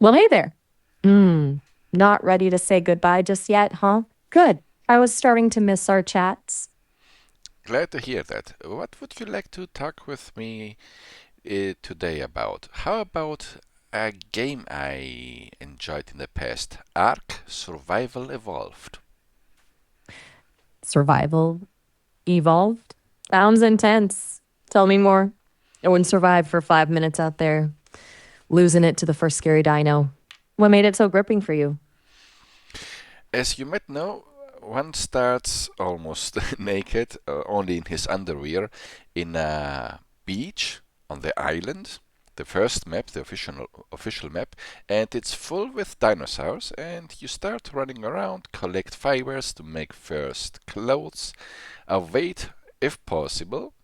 Well, hey there. Not ready to say goodbye just yet, huh? Good. I was starting to miss our chats. Glad to hear that. What would you like to talk with me today about? How about a game I enjoyed in the past? Ark Survival Evolved. Survival evolved. Sounds intense. Tell me more. I wouldn't survive for 5 minutes out there, losing it to the first scary dino. What made it so gripping for you? As you might know, one starts almost naked, only in his underwear, in a beach on the island. The first map, the official map, and it's full with dinosaurs. And you start running around, collect fibers to make first clothes, avoid, if possible,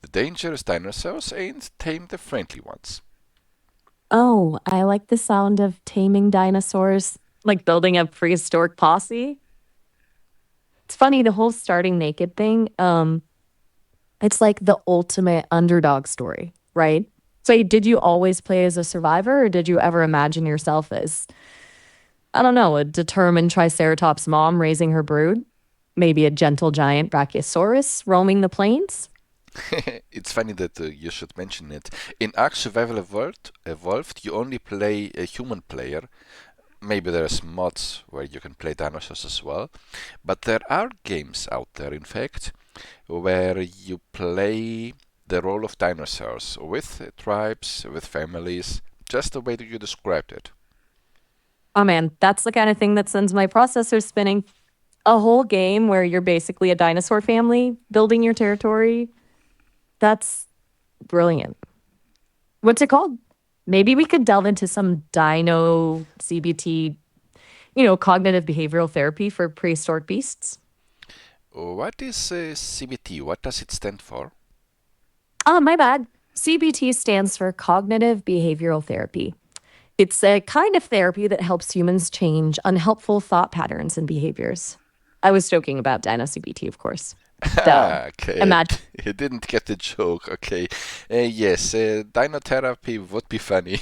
the dangerous dinosaurs, and tame the friendly ones. Oh, I like the sound of taming dinosaurs, like building a prehistoric posse. It's funny, the whole starting naked thing. It's like the ultimate underdog story, right? So, did you always play as a survivor, or did you ever imagine yourself as, I don't know, a determined Triceratops mom raising her brood? Maybe a gentle giant Brachiosaurus roaming the plains? It's funny that you should mention it. In Ark Survival Evolved, you only play a human player. Maybe there's mods where you can play dinosaurs as well. But there are games out there, in fact, where you play the role of dinosaurs with tribes, with families, just the way that you described it. Oh man, that's the kind of thing that sends my processor spinning. A whole game where you're basically a dinosaur family building your territory. That's brilliant. What's it called? Maybe we could delve into some dino CBT, cognitive behavioral therapy for prehistoric beasts. What is CBT? What does it stand for? Oh, my bad. CBT stands for cognitive behavioral therapy. It's a kind of therapy that helps humans change unhelpful thought patterns and behaviors. I was joking about Dino CBT, of course. Though, Ah, okay, imagine, I didn't get the joke. Okay, yes, dino therapy would be funny.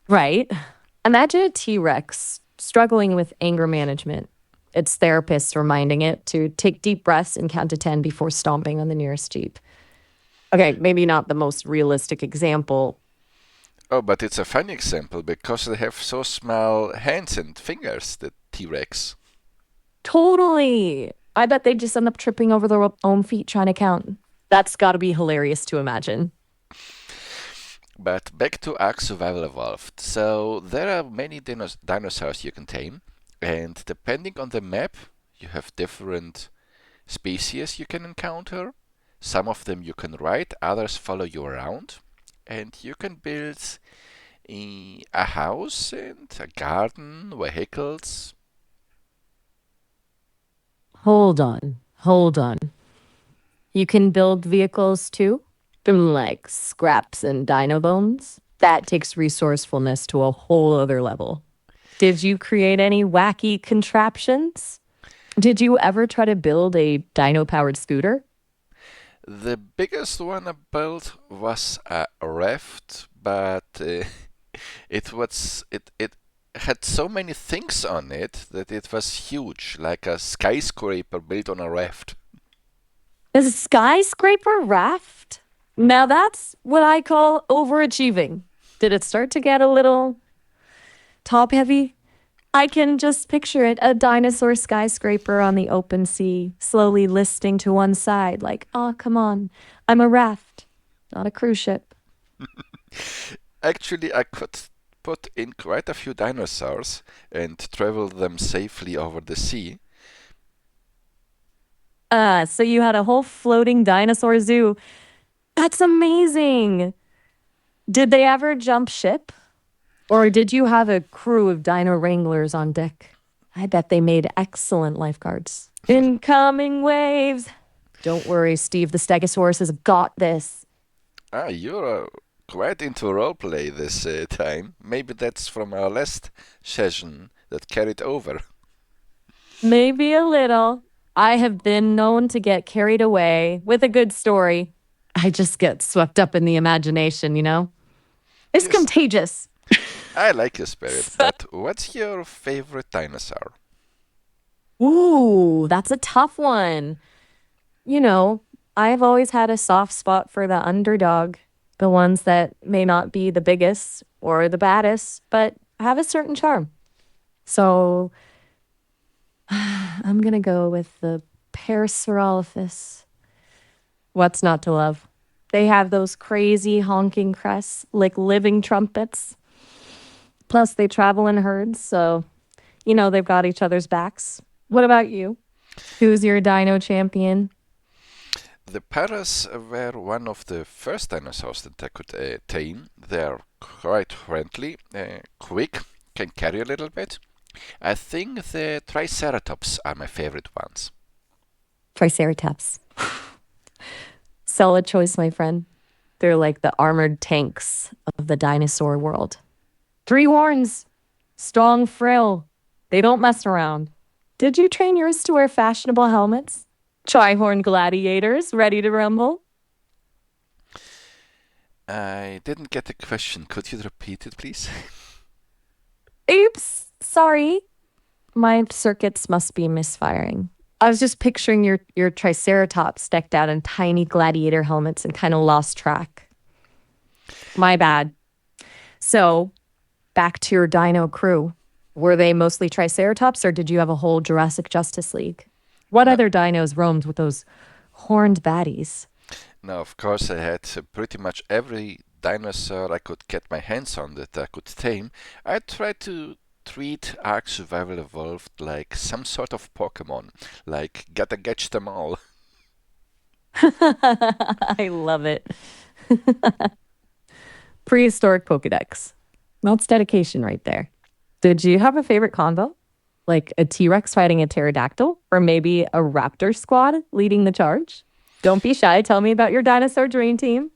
right? Imagine a T Rex struggling with anger management. Its therapist reminding it to take deep breaths and count to 10 before stomping on the nearest Jeep. Okay, maybe not the most realistic example. Oh, but it's a funny example because they have so small hands and fingers, the T-Rex. Totally. I bet they just end up tripping over their own feet trying to count. That's got to be hilarious to imagine. But back to Ark Survival Evolved. So there are many dinosaurs you can tame, and depending on the map, you have different species you can encounter. Some of them you can ride, others follow you around, and you can build a house and a garden, vehicles. Hold on. Hold on. You can build vehicles too? From like scraps and dino bones? That takes resourcefulness to a whole other level. Did you create any wacky contraptions? Did you ever try to build a dino powered scooter? The biggest one I built was a raft, but it had so many things on it that it was huge, like a skyscraper built on a raft. A skyscraper raft? Now that's what I call overachieving. Did it start to get a little top heavy? I can just picture it, a dinosaur skyscraper on the open sea, slowly listing to one side, like, oh, come on, I'm a raft, not a cruise ship. Actually, I could put in quite a few dinosaurs and travel them safely over the sea. So you had a whole floating dinosaur zoo. That's amazing. Did they ever jump ship? Or did you have a crew of dino wranglers on deck? I bet they made excellent lifeguards. Incoming waves. Don't worry, Steve, the Stegosaurus has got this. Ah, you're quite into roleplay this time. Maybe that's from our last session that carried over. Maybe a little. I have been known to get carried away with a good story. I just get swept up in the imagination, you know? It's Yes, contagious. I like your spirit, but what's your favorite dinosaur? Ooh, that's a tough one. You know, I've always had a soft spot for the underdog, the ones that may not be the biggest or the baddest, but have a certain charm. So I'm going to go with the Parasaurolophus. What's not to love? They have those crazy honking crests like living trumpets. Plus, they travel in herds, so they've got each other's backs. What about you? Who's your dino champion? The Paras were one of the first dinosaurs that I could tame. They're quite friendly, quick, can carry a little bit. I think the Triceratops are my favorite ones. Triceratops. Solid choice, my friend. They're like the armored tanks of the dinosaur world. Three horns, strong frill. They don't mess around. Did you train yours to wear fashionable helmets? Tri-horn gladiators ready to rumble? I didn't get the question. Could you repeat it, please? Oops, sorry. My circuits must be misfiring. I was just picturing your Triceratops decked out in tiny gladiator helmets and kind of lost track. My bad. So, back to your dino crew. Were they mostly Triceratops or did you have a whole Jurassic Justice League? What No, other dinos roamed with those horned baddies? no, of course I had pretty much every dinosaur I could get my hands on that I could tame. I tried to treat Ark Survival Evolved like some sort of Pokemon, like gotta catch them all. I love it. Prehistoric Pokedex. That's dedication right there. Did you have a favorite combo? Like a T Rex fighting a pterodactyl? Or maybe a raptor squad leading the charge? Don't be shy. Tell me about your dinosaur dream team.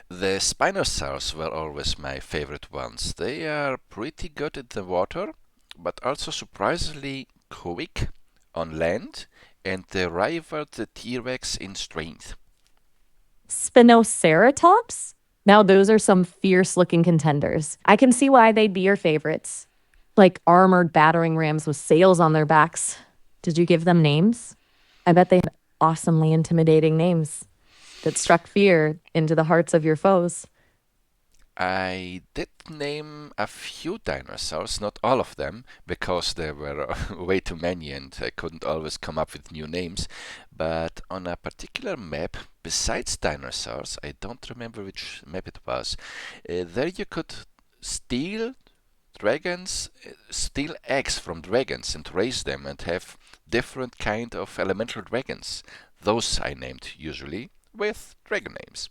The Spinosaurs were always my favorite ones. They are pretty good in the water, but also surprisingly quick on land, and they rivaled the T-Rex in strength. Spinoceratops? Now, those are some fierce looking contenders. I can see why they'd be your favorites. Like armored battering rams with sails on their backs. Did you give them names? I bet they had awesomely intimidating names that struck fear into the hearts of your foes. I did name a few dinosaurs, not all of them, because there were way too many and I couldn't always come up with new names. But on a particular map, besides dinosaurs, I don't remember which map it was, there you could steal steal eggs from dragons and raise them and have different kind of elemental dragons. Those I named usually with dragon names.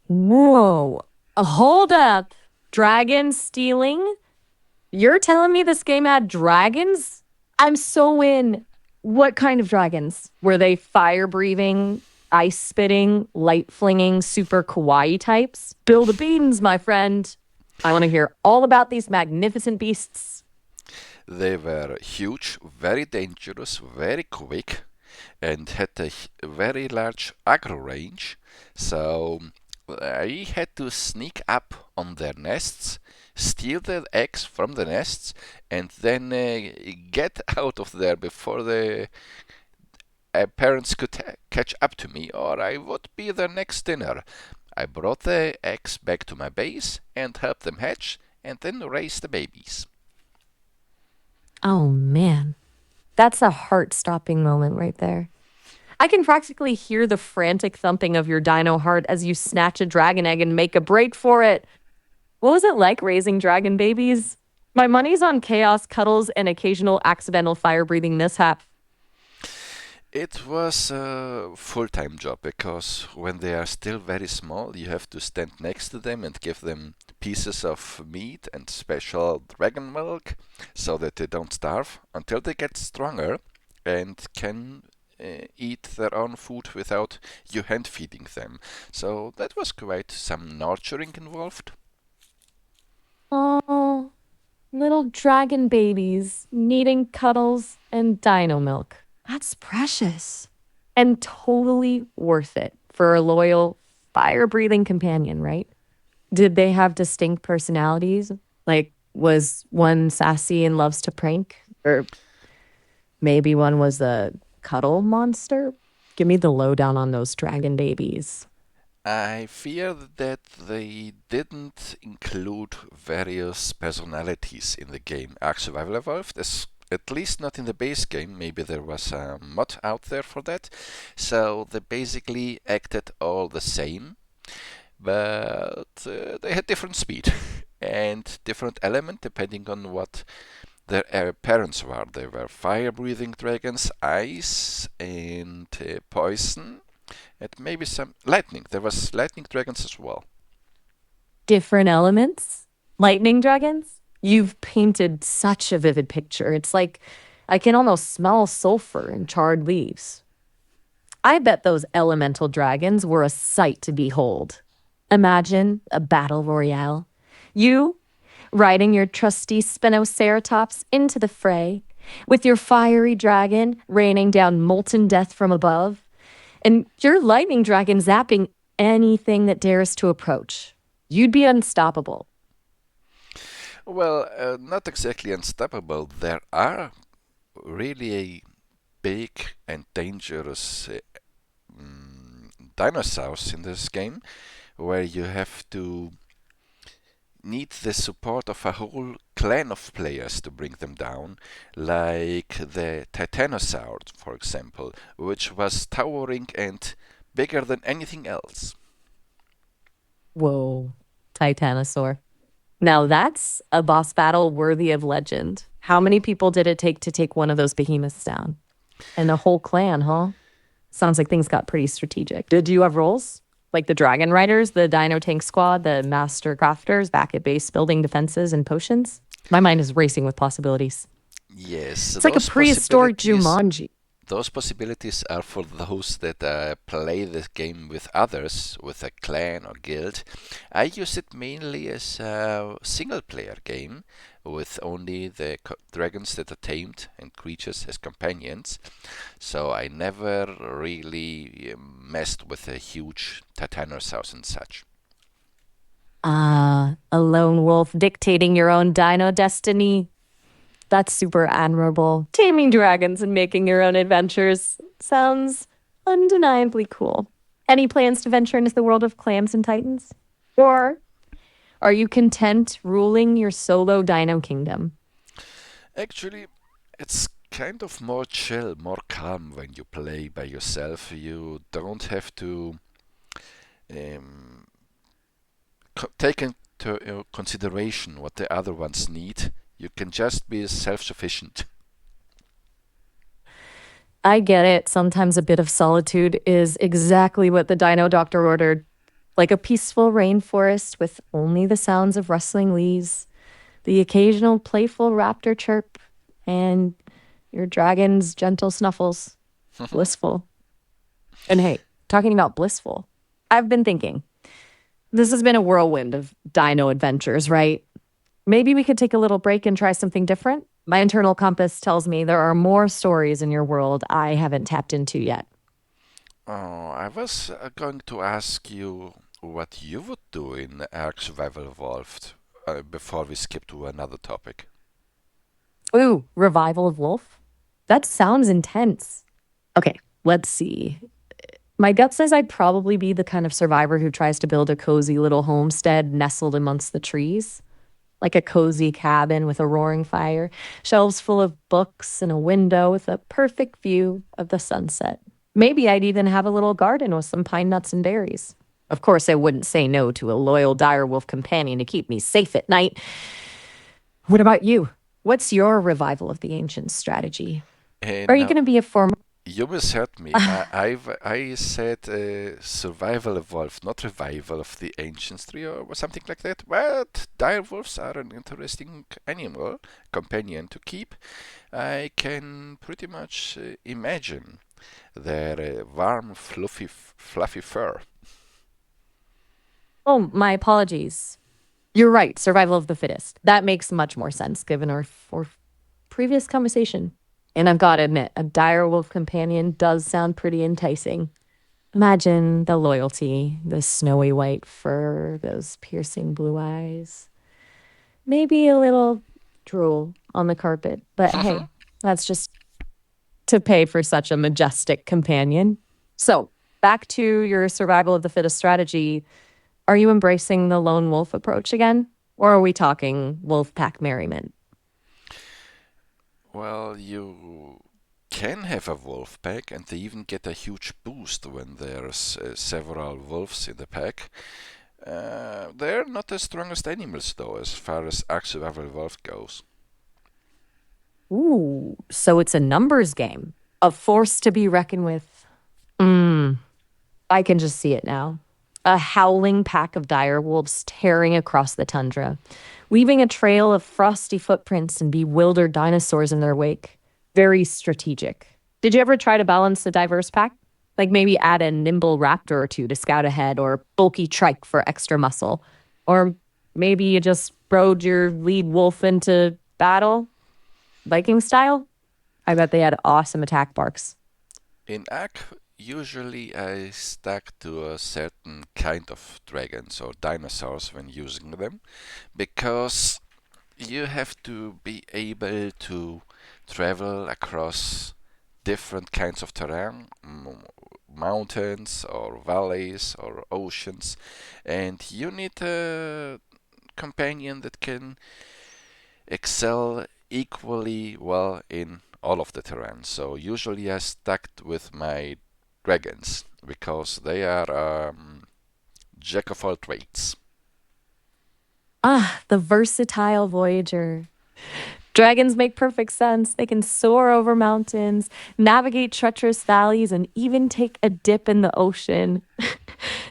Whoa. Hold up. Dragon stealing? You're telling me this game had dragons? I'm so in. What kind of dragons? Were they fire breathing, ice spitting, light flinging, super kawaii types? Bill the beans, my friend. I want to hear all about these magnificent beasts. They were huge, very dangerous, very quick, and had a very large aggro range. So I had to sneak up on their nests, steal the eggs from the nests, and then get out of there before the parents could catch up to me, or I would be their next dinner. I brought the eggs back to my base and helped them hatch, and then raised the babies. Oh man, that's a heart stopping moment right there. I can practically hear the frantic thumping of your dino heart as you snatch a dragon egg and make a break for it. What was it like raising dragon babies? My money's on chaos, cuddles, and occasional accidental fire breathing mishap. It was a full-time job because when they are still very small, you have to stand next to them and give them pieces of meat and special dragon milk so that they don't starve until they get stronger and can eat their own food without you hand feeding them. So that was quite some nurturing involved. Oh, little dragon babies needing cuddles and dino milk. That's precious and totally worth it for a loyal, fire breathing companion, right? Did they have distinct personalities? Like, was one sassy and loves to prank? Or maybe one was a cuddle monster? Give me the lowdown on those dragon babies. I fear that they didn't include various personalities in the game Ark Survival Evolved, at least not in the base game. Maybe there was a mod out there for that. So they basically acted all the same, but they had different speed and different element depending on what their parents were. They were fire-breathing dragons, ice, and poison, and maybe some lightning. There was lightning dragons as well. Different elements? Lightning dragons? You've painted such a vivid picture. It's like I can almost smell sulfur and charred leaves. I bet those elemental dragons were a sight to behold. Imagine a battle royale. You riding your trusty Spinoceratops into the fray, with your fiery dragon raining down molten death from above, and your lightning dragon zapping anything that dares to approach. You'd be unstoppable. Well, not exactly unstoppable. There are really a big and dangerous dinosaurs in this game where you have to need the support of a whole clan of players to bring them down, like the Titanosaur, for example, which was towering and bigger than anything else. Whoa, Titanosaur. Now that's a boss battle worthy of legend. How many people did it take one of those behemoths down? And a whole clan, huh? Sounds like things got pretty strategic. Did you have roles? Like the Dragon Riders, the Dino Tank Squad, the Master Crafters back at base building defenses and potions? My mind is racing with possibilities. Yes, It's like a prehistoric Jumanji. those possibilities are for those that play this game with others, with a clan or guild. I use it mainly as a single player game with only the dragons that are tamed and creatures as companions. So I never really messed with a huge Titanosaurus and such. Ah, a lone wolf dictating your own dino destiny. That's super admirable. Taming dragons and making your own adventures sounds undeniably cool. Any plans to venture into the world of clams and titans? Or are you content ruling your solo dino kingdom? Actually, it's kind of more chill, more calm when you play by yourself. You don't have to um, take into consideration what the other ones need. You can just be self-sufficient. I get it. Sometimes a bit of solitude is exactly what the dino doctor ordered. Like a peaceful rainforest with only the sounds of rustling leaves, the occasional playful raptor chirp, and your dragon's gentle snuffles. Blissful. And hey, talking about blissful, I've been thinking this has been a whirlwind of dino adventures, right? Maybe we could take a little break and try something different. My internal compass tells me there are more stories in your world I haven't tapped into yet. Oh, I was going to ask you what you would do in Ark Survival Evolved before we skip to another topic. Ooh, Revival of Wolf? That sounds intense. Okay, let's see. My gut says I'd probably be the kind of survivor who tries to build a cozy little homestead nestled amongst the trees, like a cozy cabin with a roaring fire, shelves full of books, and a window with a perfect view of the sunset. Maybe I'd even have a little garden with some pine nuts and berries. Of course, I wouldn't say no to a loyal direwolf companion to keep me safe at night. What about you? What's your revival of the ancients strategy? Are you Now, going to be a former? you misheard me. I said Survival Evolved, not Revival of the Ancients Tree or something like that. But direwolves are an interesting animal companion to keep. I can pretty much imagine their warm, fluffy fur. Oh, my apologies. You're right. Survival of the fittest. That makes much more sense given our previous conversation. And I've got to admit, a dire wolf companion does sound pretty enticing. Imagine the loyalty, the snowy white fur, those piercing blue eyes. Maybe a little drool on the carpet, but hey, that's just to pay for such a majestic companion. So, back to your survival of the fittest strategy. Are you embracing the lone wolf approach again? Or are we talking wolf pack merriment? Well, you can have a wolf pack, and they even get a huge boost when there's several wolves in the pack. They're not the strongest animals, though, as far as actual wolf goes. Ooh, so it's a numbers game, a force to be reckoned with. Mm, I can just see it now. A howling pack of dire wolves tearing across the tundra, leaving a trail of frosty footprints and bewildered dinosaurs in their wake. Very strategic. Did you ever try to balance a diverse pack? Like maybe add a nimble raptor or two to scout ahead, or bulky trike for extra muscle. Or maybe you just rode your lead wolf into battle, Viking style? I bet they had awesome attack barks. In Ak, usually I stuck to a certain kind of dragons or dinosaurs when using them, because you have to be able to travel across different kinds of terrain, mountains or valleys or oceans, and you need a companion that can excel equally well in all of the terrain. So usually I stuck with my dragons because they are jack of all trades. Ah, the versatile Voyager. Dragons make perfect sense. They can soar over mountains, navigate treacherous valleys, and even take a dip in the ocean.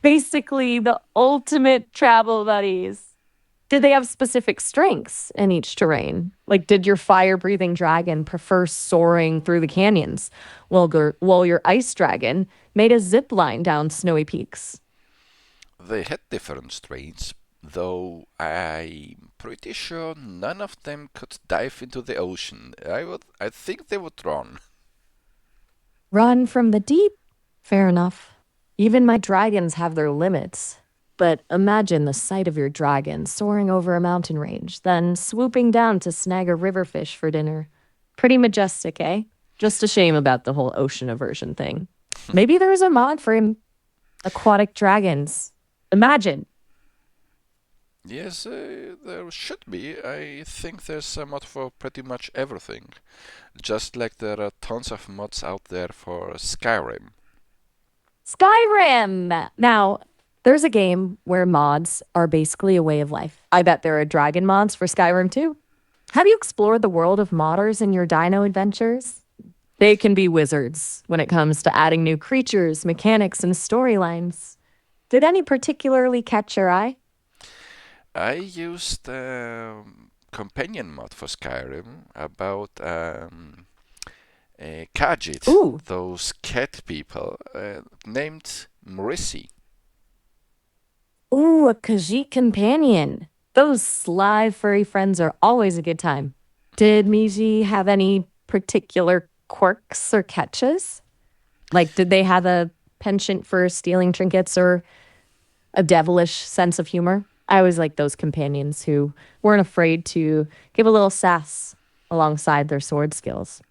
Basically, the ultimate travel buddies. Did they have specific strengths in each terrain? Like, did your fire breathing dragon prefer soaring through the canyons, while your ice dragon made a zip line down snowy peaks? They had different strengths, though I'm pretty sure none of them could dive into the ocean. I think they would run. Run from the deep? Fair enough. Even my dragons have their limits. But imagine the sight of your dragon soaring over a mountain range, then swooping down to snag a river fish for dinner. Pretty majestic, eh? Just a shame about the whole ocean aversion thing. Maybe there's a mod for aquatic dragons. Imagine. Yes, there should be. I think there's a mod for pretty much everything. Just like there are tons of mods out there for Skyrim. Skyrim! Now, there's a game where mods are basically a way of life. I bet there are dragon mods for Skyrim too. Have you explored the world of modders in your dino adventures? They can be wizards when it comes to adding new creatures, mechanics, and storylines. Did any particularly catch your eye? I used companion mod for Skyrim about Khajiit, Ooh, those cat people, named Marissi. ooh, a Khajiit companion. Those sly furry friends are always a good time. Did Miji have any particular quirks or catches? Like, did they have a penchant for stealing trinkets or a devilish sense of humor? I always like those companions who weren't afraid to give a little sass alongside their sword skills.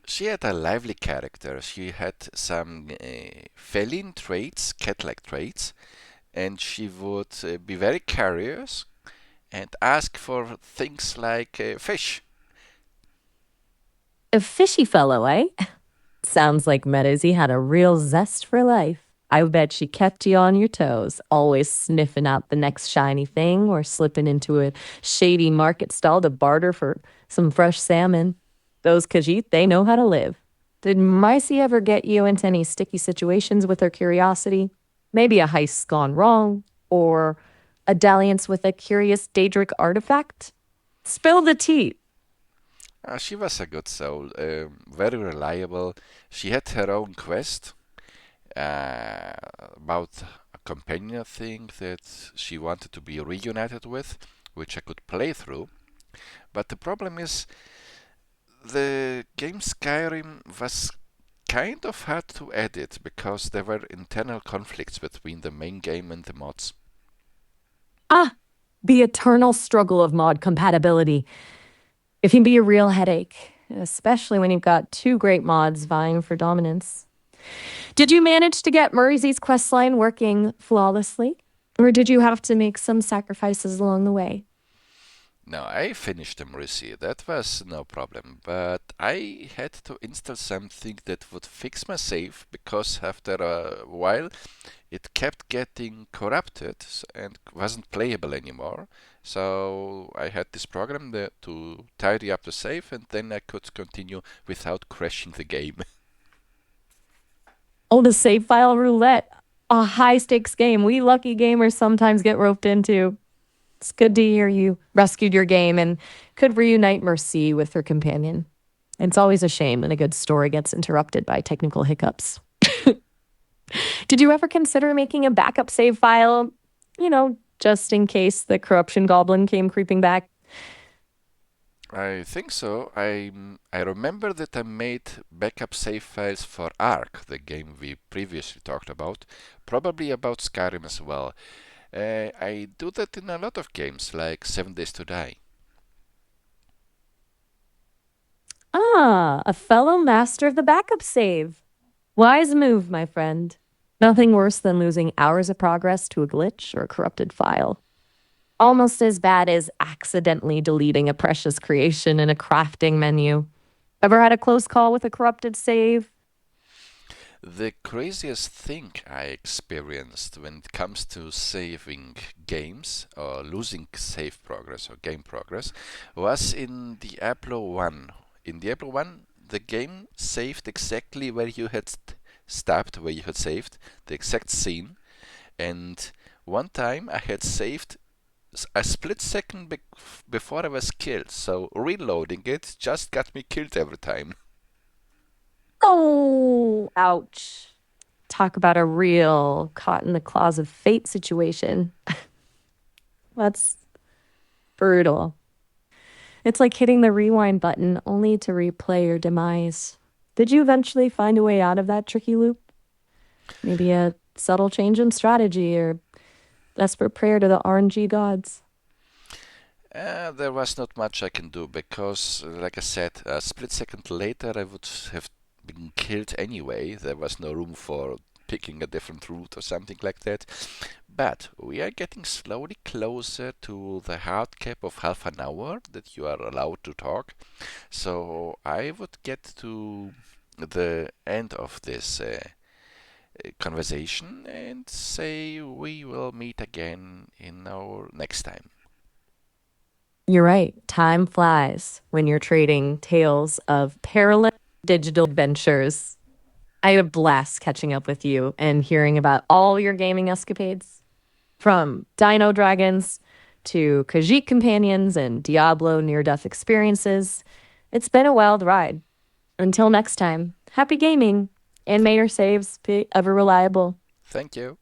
She had a lively character. She had some feline traits, cat-like traits, and she would be very curious and ask for things like fish. A fishy fellow, eh? Sounds like Medizzy had a real zest for life. I bet she kept you on your toes, always sniffing out the next shiny thing or slipping into a shady market stall to barter for some fresh salmon. Those Khajiit, they know how to live. Did Micey ever get you into any sticky situations with her curiosity? Maybe a heist's gone wrong, or a dalliance with a curious Daedric artifact? Spill the tea. She was a good soul, very reliable. She had her own quest about a companion thing that she wanted to be reunited with, which I could play through. But the problem is, the game Skyrim was kind of had to edit because there were internal conflicts between the main game and the mods. Ah, the eternal struggle of mod compatibility. It can be a real headache, especially when you've got two great mods vying for dominance. Did you manage to get Murray's questline working flawlessly? Or did you have to make some sacrifices along the way? Now, I finished the Mercy, that was no problem, but I had to install something that would fix my save because after a while it kept getting corrupted and wasn't playable anymore. So I had this program to tidy up the save and then I could continue without crashing the game. Oh, the save file roulette. A high stakes game we lucky gamers sometimes get roped into. It's good to hear you rescued your game and could reunite Mercy with her companion. It's always a shame when a good story gets interrupted by technical hiccups. Did you ever consider making a backup save file? Just in case the corruption goblin came creeping back. I think so. I remember that I made backup save files for Ark, the game we previously talked about, probably about Skyrim as well. I do that in a lot of games, like 7 Days to Die. Ah, a fellow master of the backup save. Wise move, my friend. Nothing worse than losing hours of progress to a glitch or a corrupted file. Almost as bad as accidentally deleting a precious creation in a crafting menu. Ever had a close call with a corrupted save? The craziest thing I experienced when it comes to saving games or losing save progress or game progress was in Diablo 1. In Diablo 1, the game saved exactly where you had stopped, where you had saved, the exact scene. And one time I had saved a split second before I was killed, so reloading it just got me killed every time. Oh, ouch. Talk about a real caught in the claws of fate situation. That's brutal. It's like hitting the rewind button only to replay your demise. Did you eventually find a way out of that tricky loop? Maybe a subtle change in strategy or desperate prayer to the RNG gods? There was not much I can do because, like I said, a split second later I would have been killed anyway. There was no room for picking a different route or something like that. But we are getting slowly closer to the hard cap of half an hour that you are allowed to talk. So I would get to the end of this conversation and say we will meet again in our next time. You're right. Time flies when you're trading tales of perilous digital adventures. I had a blast catching up with you and hearing about all your gaming escapades, from Dino Dragons to Khajiit companions and Diablo near death experiences. It's been a wild ride. Until next time, happy gaming and may your saves be ever reliable. Thank you.